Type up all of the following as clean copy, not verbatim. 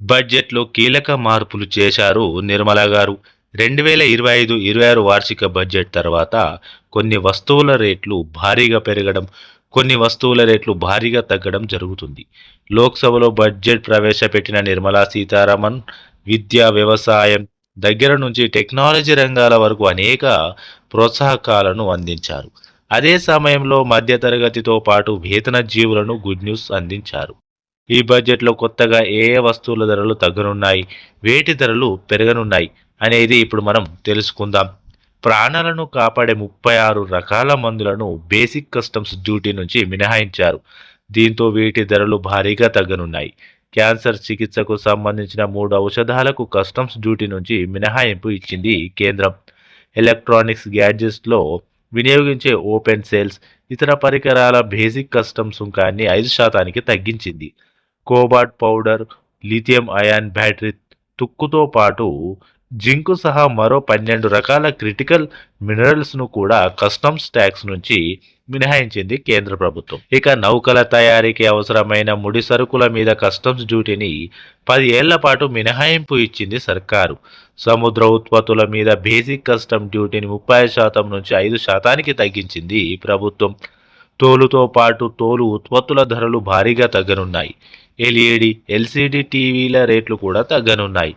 బడ్జెట్‌లో కీలక మార్పులు చేశారు నిర్మల గారు. 2025-26 వార్షిక బడ్జెట్ తర్వాత కొన్ని వస్తువుల రేట్లు భారీగా పెరగడం, కొన్ని వస్తువుల రేట్లు భారీగా తగ్గడం జరుగుతుంది. లోక్సభలో బడ్జెట్ ప్రవేశపెట్టిన నిర్మలా సీతారామన్ విద్య, వ్యవసాయం దగ్గర నుంచి టెక్నాలజీ రంగాల వరకు అనేక ప్రోత్సాహకాలను అందించారు. అదే సమయంలో మధ్యతరగతితో పాటు వేతన జీవులను గుడ్ న్యూస్ అందించారు. ఈ బడ్జెట్‌లో కొత్తగా ఏ ఏ వస్తువుల ధరలు తగ్గనున్నాయి, వేటి ధరలు పెరగనున్నాయి అనేది ఇప్పుడు మనం తెలుసుకుందాం. ప్రాణాలను కాపాడే 36 రకాల మందులను బేసిక్ కస్టమ్స్ డ్యూటీ నుంచి మినహాయించారు. దీంతో వీటి ధరలు భారీగా తగ్గనున్నాయి. క్యాన్సర్ చికిత్సకు సంబంధించిన 3 ఔషధాలకు కస్టమ్స్ డ్యూటీ నుంచి మినహాయింపు ఇచ్చింది కేంద్రం. ఎలక్ట్రానిక్స్ గ్యాడ్జెట్స్‌లో వినియోగించే ఓపెన్ సేల్స్, ఇతర పరికరాల బేసిక్ కస్టమ్స్ సుంకాన్ని 5% తగ్గించింది. Cobalt powder, lithium ion battery తుక్కుతో పాటు జింకు సహా మరో 12 రకాల క్రిటికల్ మినరల్స్‌ను కూడా కస్టమ్స్ ట్యాక్స్ నుంచి మినహాయించింది కేంద్ర ప్రభుత్వం. ఇక నౌకల తయారీకి అవసరమైన ముడి సరుకుల మీద కస్టమ్స్ డ్యూటీని 10 ఏళ్ల పాటు మినహాయింపు ఇచ్చింది సర్కారు. సముద్ర ఉత్పత్తుల మీద బేసిక్ కస్టమ్ డ్యూటీని 30% నుంచి 5%కి తగ్గించింది ప్రభుత్వం. తోలుతో పాటు తోలు ఉత్పత్తుల ధరలు భారీగా తగ్గనున్నాయి. ఎల్ఈడి, ఎల్సీడీ టీవీల రేట్లు కూడా తగ్గనున్నాయి.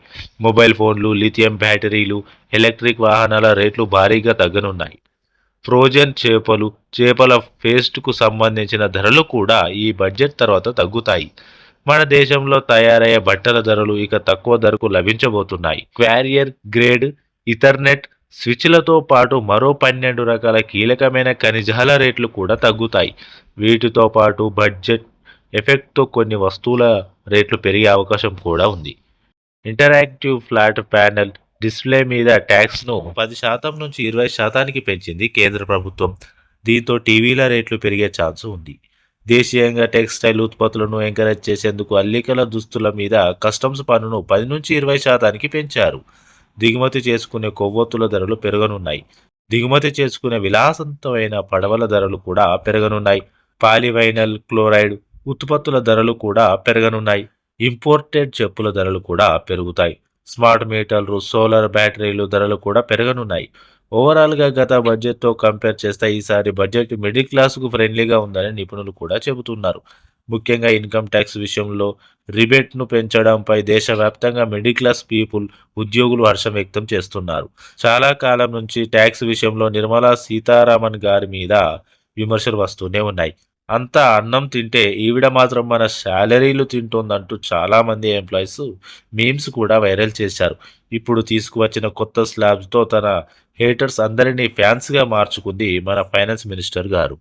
మొబైల్ ఫోన్లు, లిథియం బ్యాటరీలు, ఎలక్ట్రిక్ వాహనాల రేట్లు భారీగా తగ్గనున్నాయి. ఫ్రోజన్ చేపలు, చేపల పేస్ట్‌కు సంబంధించిన ధరలు కూడా ఈ బడ్జెట్ తర్వాత తగ్గుతాయి. మన దేశంలో తయారయ్యే బట్టల ధరలు ఇక తక్కువ ధరకు లభించబోతున్నాయి. క్వారియర్ గ్రేడ్ ఈథర్నెట్ స్విచ్లతో పాటు మరో 12 రకాల కీలకమైన ఖనిజాల రేట్లు కూడా తగ్గుతాయి. వీటితో పాటు బడ్జెట్ ఎఫెక్ట్‌తో కొన్ని వస్తువుల రేట్లు పెరిగే అవకాశం కూడా ఉంది. ఇంటరాక్టివ్ ఫ్లాట్ ప్యానెల్ డిస్ప్లే మీద ట్యాక్స్‌ను 10% నుంచి 20%కి పెంచింది కేంద్ర ప్రభుత్వం. దీంతో టీవీల రేట్లు పెరిగే ఛాన్స్ ఉంది. దేశీయంగా టెక్స్టైల్ ఉత్పత్తులను ఎంకరేజ్ చేసేందుకు అల్లికల దుస్తుల మీద కస్టమ్స్ పన్నును 10 నుంచి 20%కి పెంచారు. దిగుమతి చేసుకునే కొవ్వొత్తుల ధరలు పెరగనున్నాయి. దిగుమతి చేసుకునే విలాసవంతమైన పడవల ధరలు కూడా పెరగనున్నాయి. పాలివైనల్ క్లోరైడ్ ఉత్పత్తుల ధరలు కూడా పెరగనున్నాయి. ఇంపోర్టెడ్ చెప్పుల ధరలు కూడా పెరుగుతాయి. స్మార్ట్ మీటర్లు, సోలార్ బ్యాటరీలు ధరలు కూడా పెరగనున్నాయి. ఓవరాల్‌గా గత బడ్జెట్‌తో కంపేర్ చేస్తే ఈసారి బడ్జెట్ మిడిల్ క్లాస్‌కు ఫ్రెండ్లీగా ఉందని నిపుణులు కూడా చెబుతున్నారు. ముఖ్యంగా ఇన్కమ్ ట్యాక్స్ విషయంలో రిబేట్‌ను పెంచడంపై దేశవ్యాప్తంగా మిడిల్ క్లాస్ పీపుల్, ఉద్యోగులు హర్షం వ్యక్తం చేస్తున్నారు. చాలా కాలం నుంచి ట్యాక్స్ విషయంలో నిర్మలా సీతారామన్ గారి మీద విమర్శలు వస్తూనే ఉన్నాయి. అంతా అన్నం తింటే ఈవిడ మాత్రం మన శాలరీలు తింటోందంటూ చాలామంది ఎంప్లాయీస్ మీమ్స్ కూడా వైరల్ చేశారు. ఇప్పుడు తీసుకువచ్చిన కొత్త స్లాబ్స్‌తో తన హేటర్స్ అందరినీ ఫ్యాన్స్‌గా మార్చుకుంది మన ఫైనాన్స్ మినిస్టర్ గారు.